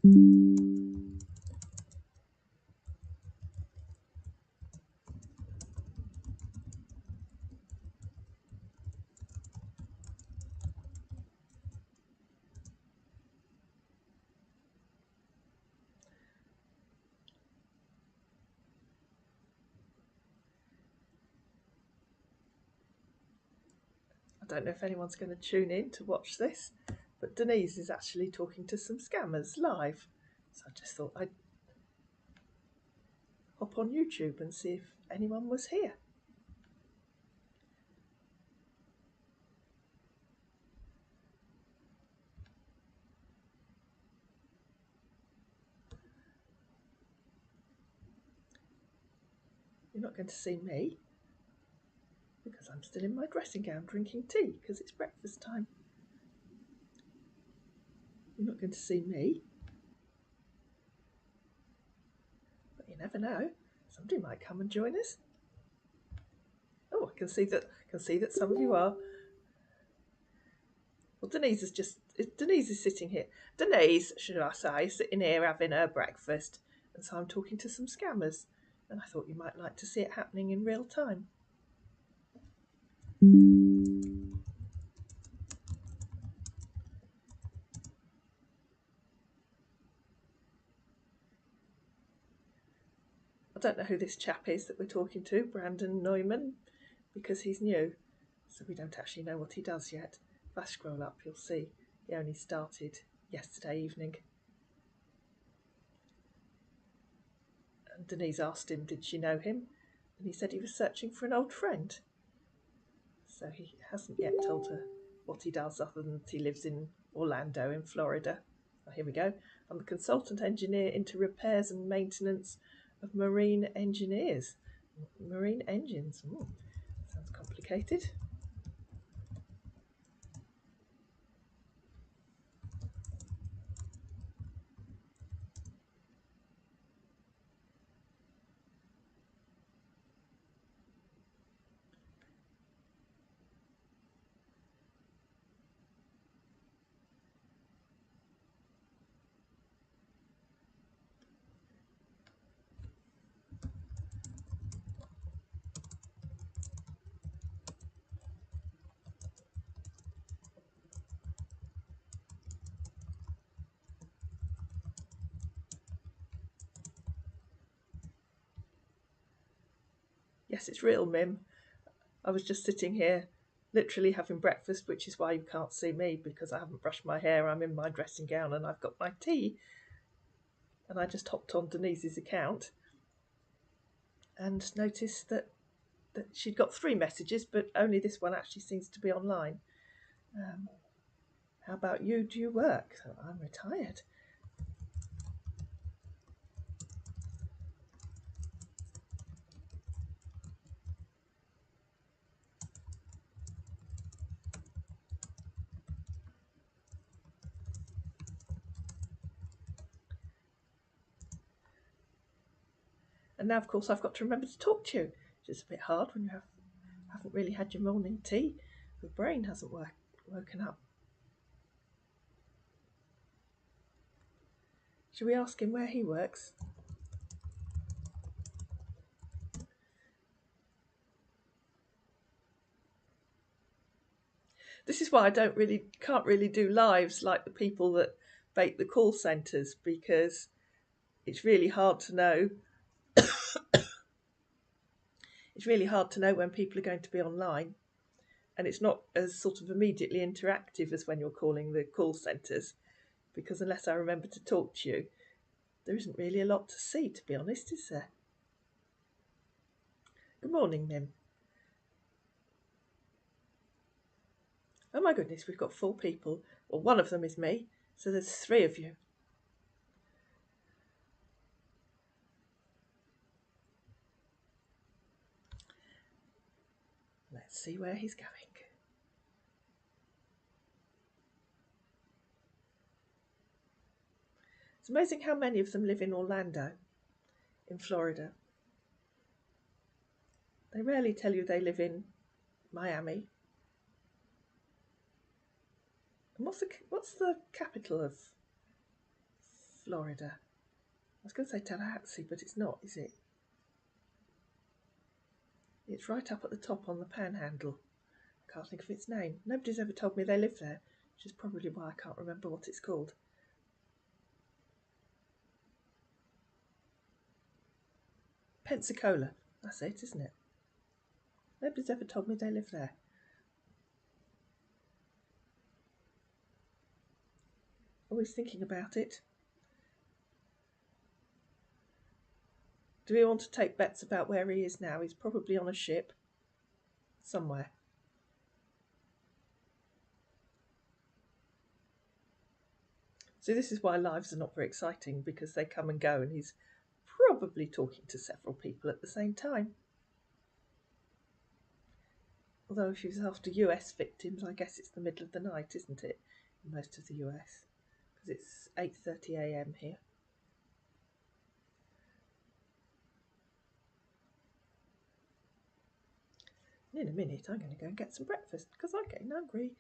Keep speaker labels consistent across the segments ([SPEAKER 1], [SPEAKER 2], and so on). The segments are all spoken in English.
[SPEAKER 1] I don't know if anyone's going to tune in to watch this, but Denise is actually talking to some scammers live. So I just thought I'd hop on YouTube and see if anyone was here. You're not going to see me because I'm still in my dressing gown drinking tea because it's breakfast time. You're not going to see me, but you never know. Somebody might come and join us. Oh, I can see that some of you are. Well, Denise is sitting here. Denise, should I say, sitting here having her breakfast, and so I'm talking to some scammers, and I thought you might like to see it happening in real time. I don't know who this chap is that we're talking to, Brandon Neumann, because he's new, so we don't actually know what he does yet. If I scroll up, you'll see he only started yesterday evening. And Denise asked him, did she know him? And he said he was searching for an old friend. So he hasn't yet told her what he does other than that he lives in Orlando in Florida. Oh, here we go. I'm a consultant engineer into repairs and maintenance of marine engines. Sounds complicated. Yes, it's real, Mim. I was just sitting here literally having breakfast, which is why you can't see me because I haven't brushed my hair. I'm in my dressing gown and I've got my tea. And I just hopped on Denise's account and noticed that she'd got 3 messages, but only this one actually seems to be online. How about you? Do you work? So I'm retired. And now, of course, I've got to remember to talk to you, which is a bit hard when you haven't really had your morning tea. The brain hasn't woken up. Should we ask him where he works? This is why I can't really do lives like the people that bait the call centres, because it's really hard to know. It's really hard to know when people are going to be online, and it's not as sort of immediately interactive as when you're calling the call centres, because unless I remember to talk to you, there isn't really a lot to see, to be honest, is there? Good morning, Mim. Oh my goodness, we've got 4 people. Well, one of them is me, so there's 3 of you. Let's see where he's going. It's amazing how many of them live in Orlando, in Florida. They rarely tell you they live in Miami. And what's the capital of Florida. I was going to say Tallahassee, but it's not, is it? It's right up at the top on the Panhandle. I can't think of its name. Nobody's ever told me they live there, which is probably why I can't remember what it's called. Pensacola. That's it, isn't it? Nobody's ever told me they live there. Always thinking about it. Do we want to take bets about where he is now? He's probably on a ship somewhere. So this is why lives are not very exciting, because they come and go and he's probably talking to several people at the same time. Although if he was after US victims, I guess it's the middle of the night, isn't it, in most of the US? Because it's 8:30 a.m. here. And in a minute I'm going to go and get some breakfast because I'm getting hungry.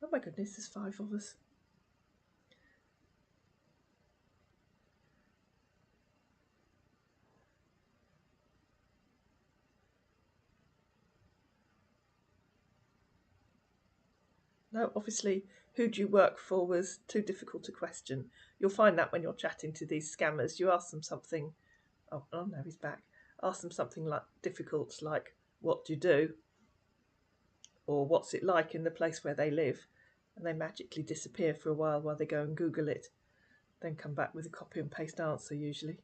[SPEAKER 1] Oh my goodness, there's 5 of us. No, obviously, who do you work for was too difficult a question. You'll find that when you're chatting to these scammers, you ask them something. Oh no, he's back. Ask them something like difficult, like what do you do, or what's it like in the place where they live, and they magically disappear for a while they go and Google it, then come back with a copy and paste answer usually.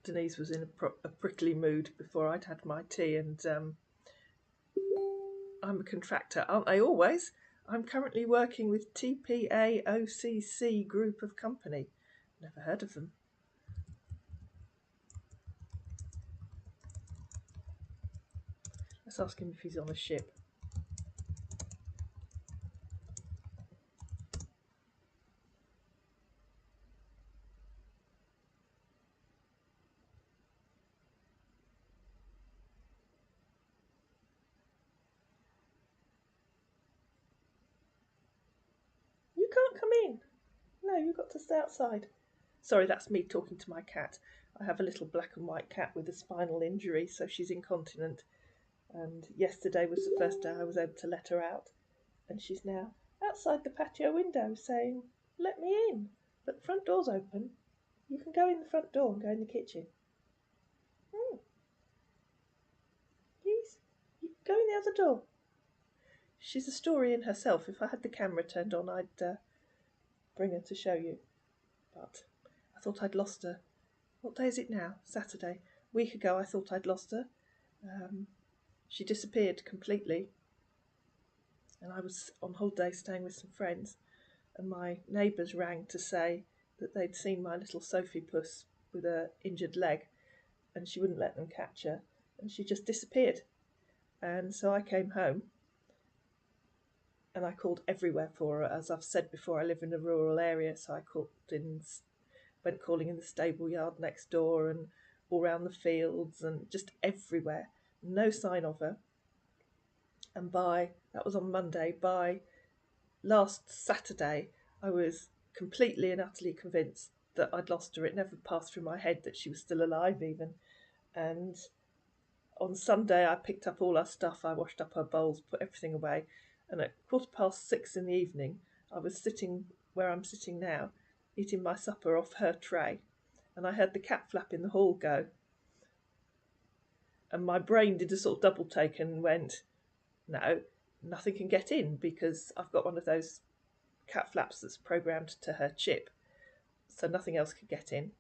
[SPEAKER 1] Denise was in a prickly mood before I'd had my tea, and I'm a contractor, aren't they always? I'm currently working with TPA OCC Group of Company. Never heard of them. Let's ask him if he's on a ship. You can't come in. No, you've got to stay outside. Sorry, that's me talking to my cat. I have a little black and white cat with a spinal injury, so she's incontinent. And yesterday was the first day I was able to let her out. And she's now outside the patio window saying, "Let me in." But the front door's open. You can go in the front door and go in the kitchen. Please, you go in the other door. She's a story in herself. If I had the camera turned on, I'd bring her to show you. But I thought I'd lost her. What day is it now? Saturday. A week ago I thought I'd lost her. She disappeared completely. And I was on holiday staying with some friends, and my neighbours rang to say that they'd seen my little Sophie puss with an injured leg, and she wouldn't let them catch her, and she just disappeared. And so I came home, and I called everywhere for her. As I've said before, I live in a rural area, so I went calling in the stable yard next door and all round the fields and just everywhere. No sign of her. And that was on Monday, by last Saturday, I was completely and utterly convinced that I'd lost her. It never passed through my head that she was still alive even. And on Sunday I picked up all her stuff, I washed up her bowls, put everything away, and at 6:15 in the evening I was sitting where I'm sitting now, eating my supper off her tray, and I heard the cat flap in the hall go, and my brain did a sort of double take and went, no, nothing can get in because I've got one of those cat flaps that's programmed to her chip, so nothing else could get in.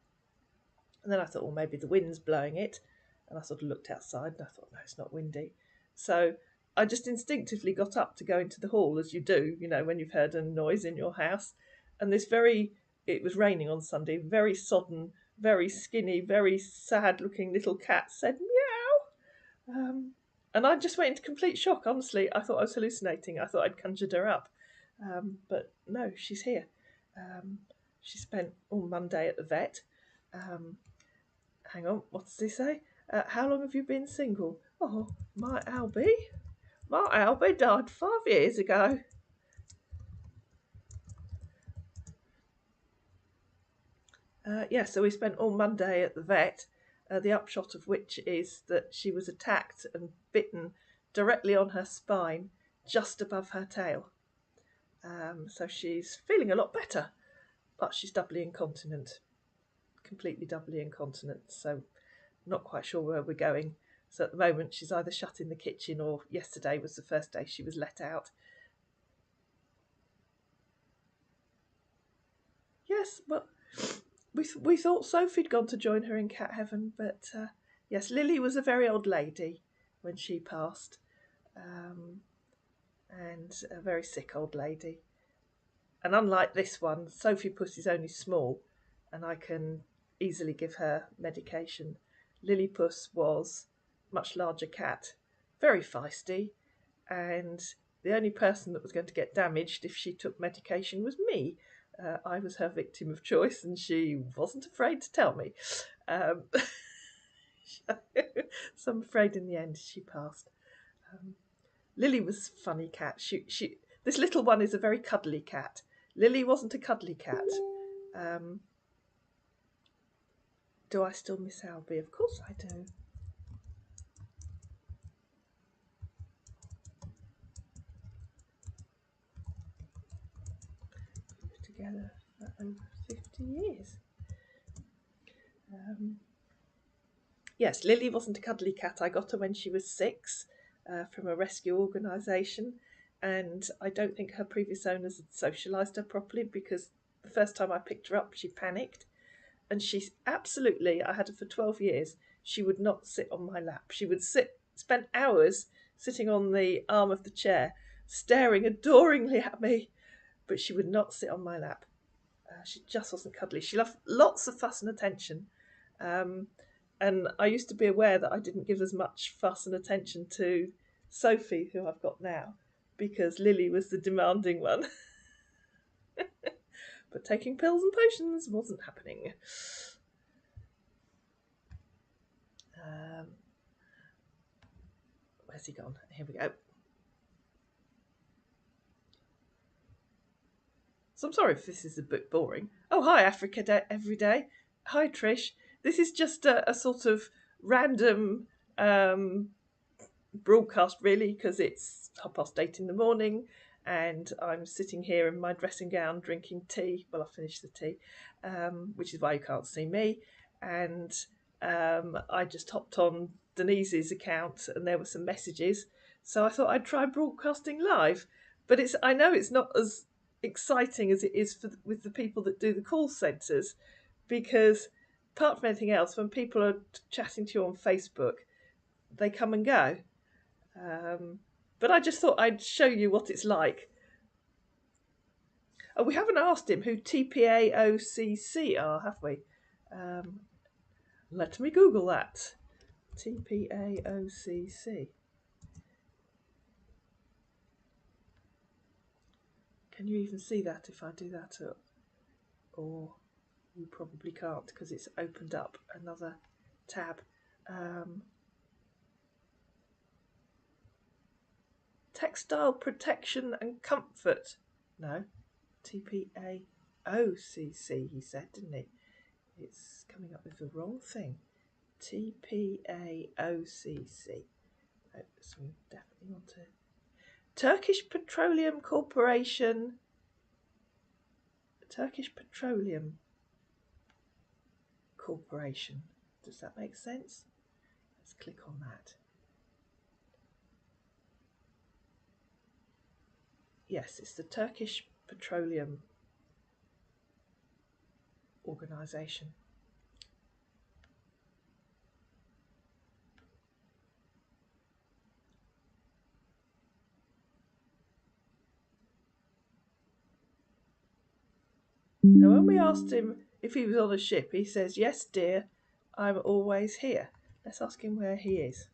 [SPEAKER 1] And then I thought, well, maybe the wind's blowing it, and I sort of looked outside and I thought, no, it's not windy. So I just instinctively got up to go into the hall, as you do, when you've heard a noise in your house. And it was raining on Sunday, very sodden, very skinny, very sad looking little cat said meow, And I just went into complete shock, honestly. I thought I was hallucinating. I thought I'd conjured her up. But no, she's here. She spent all Monday at the vet. Hang on, what does he say? How long have you been single? Oh, my Albie. My Albie died 5 years ago. So we spent all Monday at the vet, the upshot of which is that she was attacked and bitten directly on her spine, just above her tail. So she's feeling a lot better, but she's doubly incontinent, completely doubly incontinent, so not quite sure where we're going. So at the moment she's either shut in the kitchen, or yesterday was the first day she was let out. Yes, well, we thought Sophie'd gone to join her in cat heaven, but yes, Lily was a very old lady when she passed, and a very sick old lady. And unlike this one, Sophie Puss is only small, and I can easily give her medication. Lily Puss was much larger cat, very feisty, and the only person that was going to get damaged if she took medication was me. I was her victim of choice, and she wasn't afraid to tell me. So I'm afraid in the end she passed. Lily was a funny cat. This little one is a very cuddly cat. Lily wasn't a cuddly cat. Do I still miss Albie? Of course I do. We were together for over 50 years. Yes, Lily wasn't a cuddly cat. I got her when she was 6 from a rescue organisation, and I don't think her previous owners had socialised her properly, because the first time I picked her up she panicked, and she's absolutely, I had her for 12 years, she would not sit on my lap. She would spend hours sitting on the arm of the chair, staring adoringly at me, but she would not sit on my lap. She just wasn't cuddly. She loved lots of fuss and attention. And I used to be aware that I didn't give as much fuss and attention to Sophie, who I've got now, because Lily was the demanding one. But taking pills and potions wasn't happening. Where's he gone? Here we go. So I'm sorry if this is a bit boring. Oh, hi, Africa Every Day. Hi, Trish. This is just a sort of random broadcast, really, because it's 8:30 in the morning and I'm sitting here in my dressing gown drinking tea. Well, I finished the tea, which is why you can't see me. And I just hopped on Denise's account and there were some messages. So I thought I'd try broadcasting live. But I know it's not as exciting as it is with the people that do the call centres, because apart from anything else, when people are chatting to you on Facebook, they come and go. But I just thought I'd show you what it's like. Oh, we haven't asked him who TPAOCC are, have we? Let me Google that. TPAOCC. Can you even see that if I do that up? Or you probably can't, because it's opened up another tab. Textile Protection and Comfort. No, TPAOCC, he said, didn't he? It's coming up with the wrong thing. TPAOCC. Oh, so we definitely want to. Turkish Petroleum Corporation. Turkish Petroleum Corporation. Does that make sense? Let's click on that. Yes, it's the Turkish Petroleum Organisation. Now, when we asked him if he was on a ship, he says, "Yes, dear, I'm always here." Let's ask him where he is.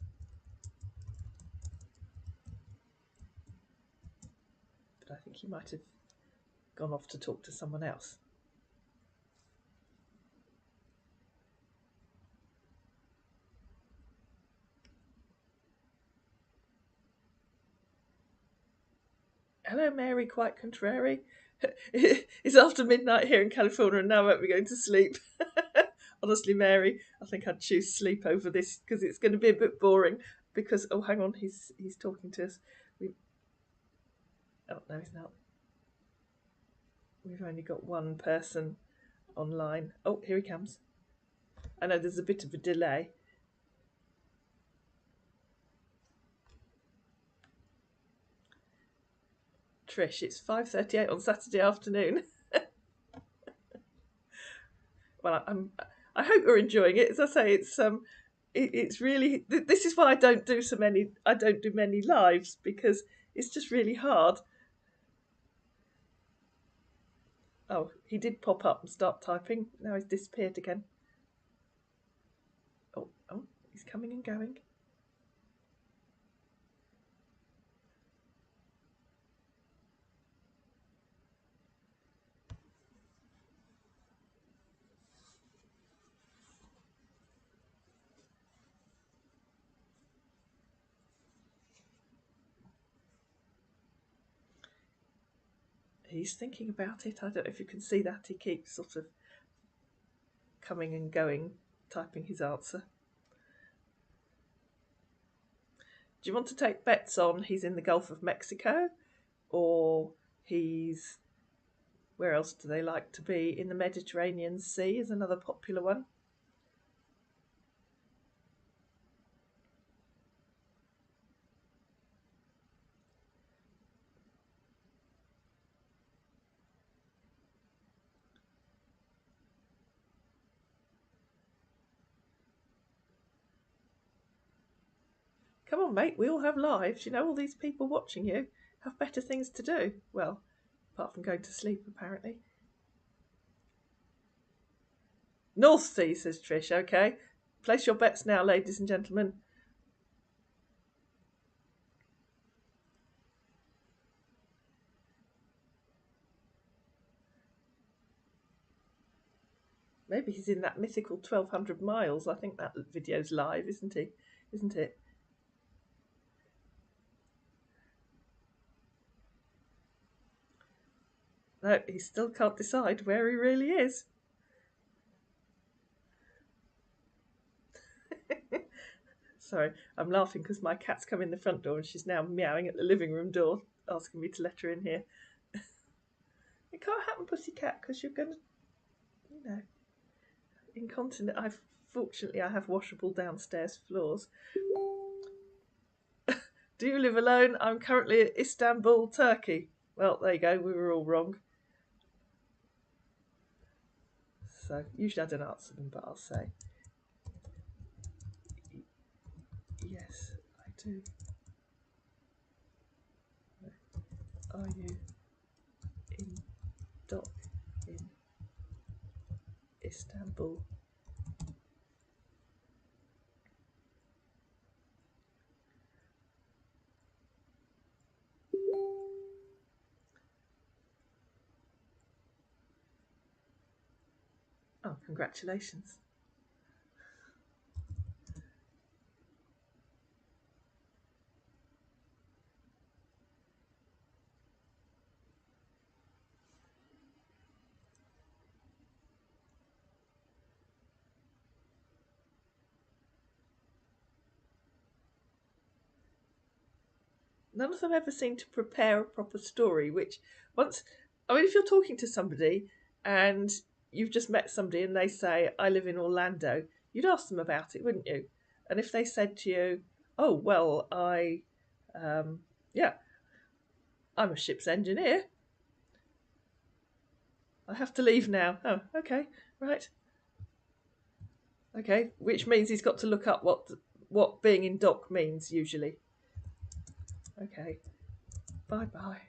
[SPEAKER 1] think he might have gone off to talk to someone else. Hello, Mary, quite contrary. It's after midnight here in California and now I won't be going to sleep. Honestly, Mary, I think I'd choose sleep over this because it's going to be a bit boring. Because, oh, hang on, he's talking to us. Oh, no, he's not. We've only got one person online. Oh, here he comes. I know there's a bit of a delay. Trish, it's 5:38 on Saturday afternoon. Well, I hope you're enjoying it. As I say, it's really, this is why I don't do many lives, because it's just really hard. Oh, he did pop up and start typing. Now he's disappeared again. Oh, he's coming and going. He's thinking about it. I don't know if you can see that. He keeps sort of coming and going, typing his answer. Do you want to take bets on he's in the Gulf of Mexico, or he's, where else do they like to be? In the Mediterranean Sea is another popular one. Come on, mate, we all have lives. You know, all these people watching you have better things to do. Well, apart from going to sleep, apparently. North Sea, says Trish. Okay. Place your bets now, ladies and gentlemen. Maybe he's in that mythical 1,200 miles. I think that video's live, isn't he? Isn't it? No, he still can't decide where he really is. Sorry, I'm laughing because my cat's come in the front door and she's now meowing at the living room door, asking me to let her in here. It can't happen, pussycat, because you're going to, you know, incontinent. Fortunately, I have washable downstairs floors. Do you live alone? I'm currently at Istanbul, Turkey. Well, there you go. We were all wrong. So, usually I don't answer them, but I'll say, yes, I do. Are you in dock in Istanbul? Oh, congratulations. None of them ever seem to prepare a proper story, which if you're talking to somebody and you've just met somebody and they say, I live in Orlando, you'd ask them about it, wouldn't you? And if they said to you, oh, well, I'm a ship's engineer. I have to leave now. Oh, okay, right. Okay, which means he's got to look up what being in dock means usually. Okay, bye-bye.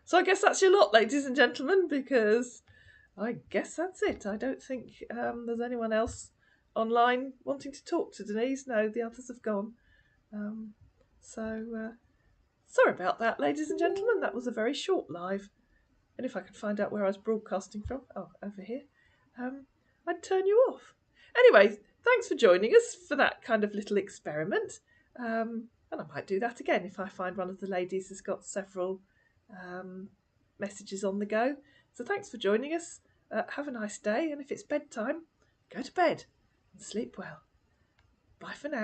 [SPEAKER 1] So I guess that's your lot, ladies and gentlemen, because I guess that's it. I don't think there's anyone else online wanting to talk to Denise. No, the others have gone. So Sorry about that, ladies and gentlemen. That was a very short live. And if I could find out where I was broadcasting from, over here, I'd turn you off. Anyway, thanks for joining us for that kind of little experiment. And I might do that again if I find one of the ladies has got several messages on the go. So thanks for joining us. Have a nice day. And if it's bedtime, go to bed and sleep well. Bye for now.